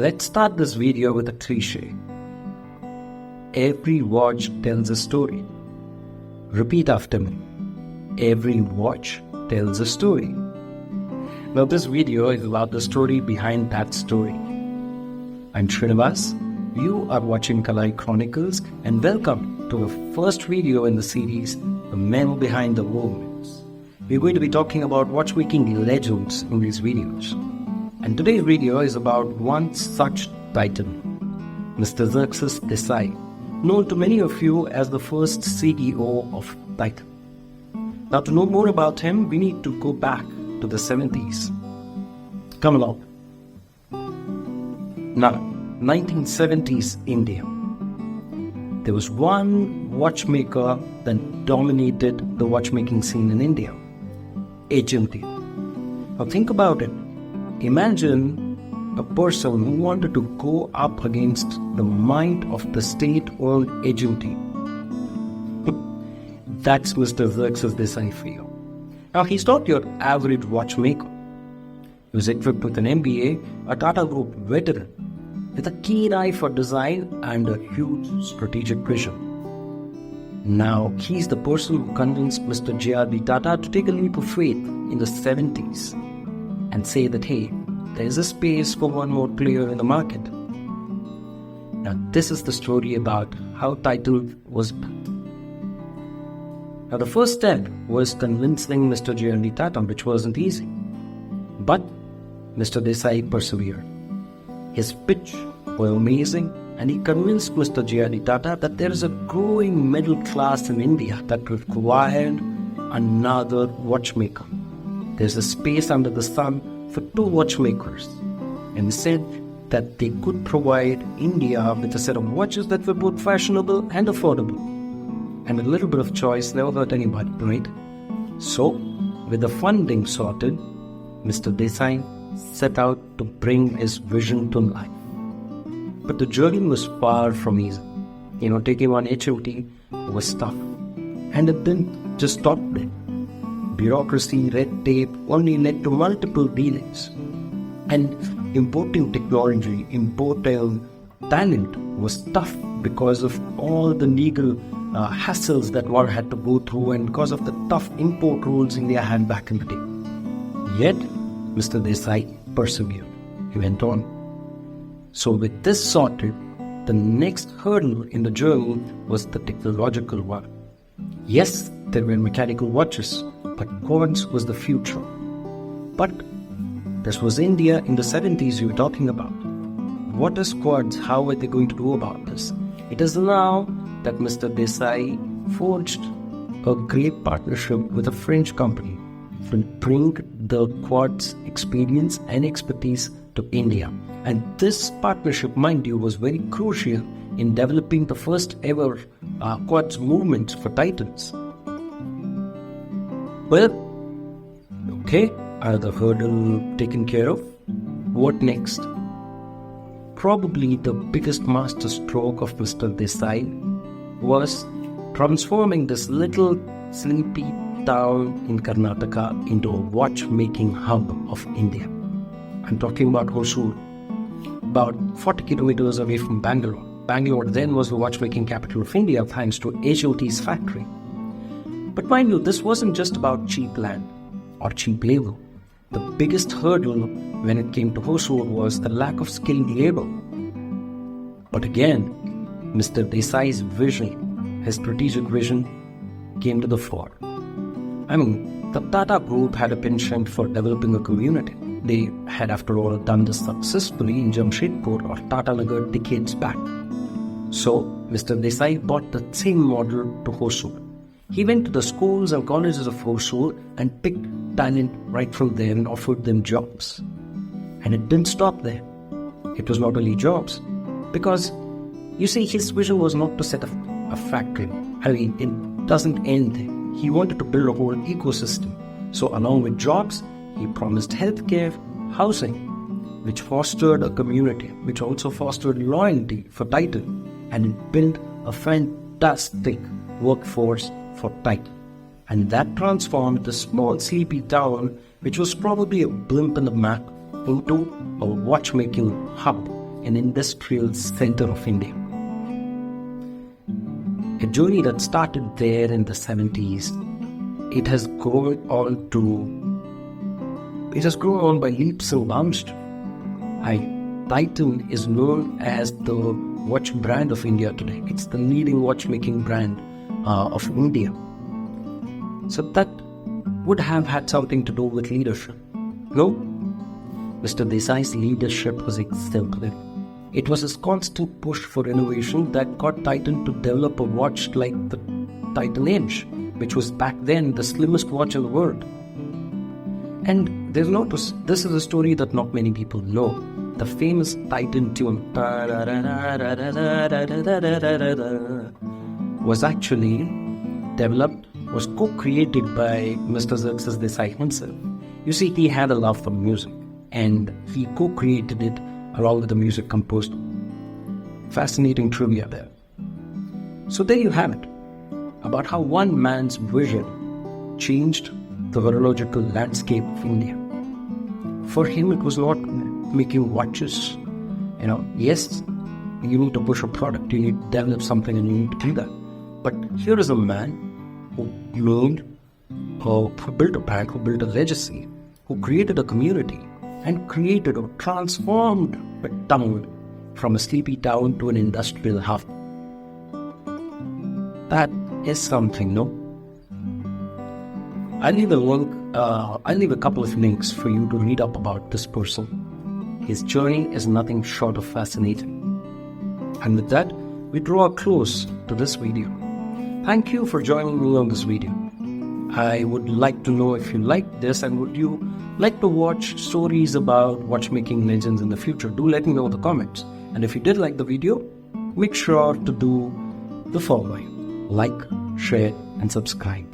Let's start this video with a cliche. Every watch tells a story. Repeat after me. Every watch tells a story. Now this video is about the story behind that story. I'm Srinivas. You are watching Kalaai Chronicles and welcome to the first video in the series, The Men Behind the Movements. We're going to be talking about watchmaking legends in these videos. And today's video is about one such titan, Mr. Xerxes Desai, known to many of you as the first CEO of Titan. Now to know more about him, we need to go back to the 70s. Come along. Now, 1970s India. There was one watchmaker that dominated the watchmaking scene in India, HMT. Now think about it. Imagine a person who wanted to go up against the might of the state-owned HMT. That's Mr. Xerxes Desai for you. Now he's not your average watchmaker. He was equipped with an MBA, a Tata Group veteran, with a keen eye for design and a huge strategic vision. Now he's the person who convinced Mr. J.R.D. Tata to take a leap of faith in the 70s and say that, hey, there's a space for one more player in the market. Now this is the story about how Titan was built. Now the first step was convincing Mr. J.R.D. Tata, which wasn't easy. But Mr. Desai persevered. His pitch was amazing and he convinced Mr. J.R.D. Tata that there is a growing middle class in India that required another watchmaker. There's a space under the sun for two watchmakers, and he said that they could provide India with a set of watches that were both fashionable and affordable. And a little bit of choice never hurt anybody, right? So, with the funding sorted, Mr. Desai set out to bring his vision to life. But the journey was far from easy. Taking on HMT was tough. And it didn't just stop there. Bureaucracy, red tape only led to multiple delays. And importing technology, importing talent was tough because of all the legal hassles that one had to go through and because of the tough import rules India had back in the day. Yet, Mr. Desai persevered. He went on. So with this sorted, the next hurdle in the journey was the technological one. Yes, there were mechanical watches, but quartz was the future. But this was India in the 70s you were talking about. What is quartz? How are they going to do about this? It is now that Mr. Desai forged a great partnership with a French company to bring the quartz experience and expertise to India. And this partnership, mind you, was very crucial in developing the first ever quartz movement for Titans. Well, okay, are the hurdle taken care of? What next? Probably the biggest master stroke of Mr. Desai was transforming this little sleepy town in Karnataka into a watchmaking hub of India. I'm talking about Hosur, about 40 kilometers away from Bangalore. Bangalore then was the watchmaking capital of India thanks to HOT's factory. But mind you, this wasn't just about cheap land or cheap labor. The biggest hurdle when it came to Hosur was the lack of skilled labor. But again, Mr. Desai's vision, his strategic vision, came to the fore. The Tata Group had a penchant for developing a community. They had, after all, done this successfully in Jamshedpur or Tata Nagar decades back. So, Mr. Desai brought the same model to Hosur. He went to the schools and colleges of Hosur and picked talent right from there and offered them jobs. And it didn't stop there. It was not only jobs, because, you see, his vision was not to set up a factory. It doesn't end there. He wanted to build a whole ecosystem. So along with jobs, he promised healthcare, housing, which fostered a community, which also fostered loyalty for Titan, and it built a fantastic workforce for Titan. And that transformed the small sleepy town, which was probably a blimp in the map, into a watchmaking hub an industrial center of India. A journey that started there in the 70s, it has grown on by leaps and bounds. Titan is known as the watch brand of India today. It's the leading watchmaking brand of India. So that would have had something to do with leadership. No, Mr. Desai's leadership was exemplary. It was his constant push for innovation that got Titan to develop a watch like the Titan Edge, which was back then the slimmest watch in the world. And this is a story that not many people know. The famous Titan tune was actually was co-created by Mr. Xerxes Desai himself. You see, he had a love for music, and he co-created it along with the music composer. Fascinating trivia there. So there you have it, about how one man's vision changed the horological landscape of India. For him, it was not making watches. Yes, you need to push a product, you need to develop something, and you need to do that. But here is a man who learned, who built a brand, who built a legacy, who created a community, and created or transformed a town from a sleepy town to an industrial hub. That is something, no? I'll leave a couple of links for you to read up about this person. His journey is nothing short of fascinating. And with that, we draw a close to this video. Thank you for joining me on this video. I would like to know if you liked this, and would you like to watch stories about watchmaking legends in the future? Do let me know in the comments. And if you did like the video, make sure to do the following: like, share, and subscribe.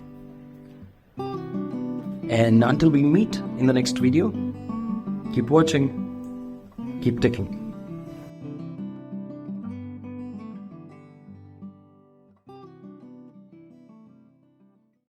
And until we meet in the next video, keep watching, keep ticking.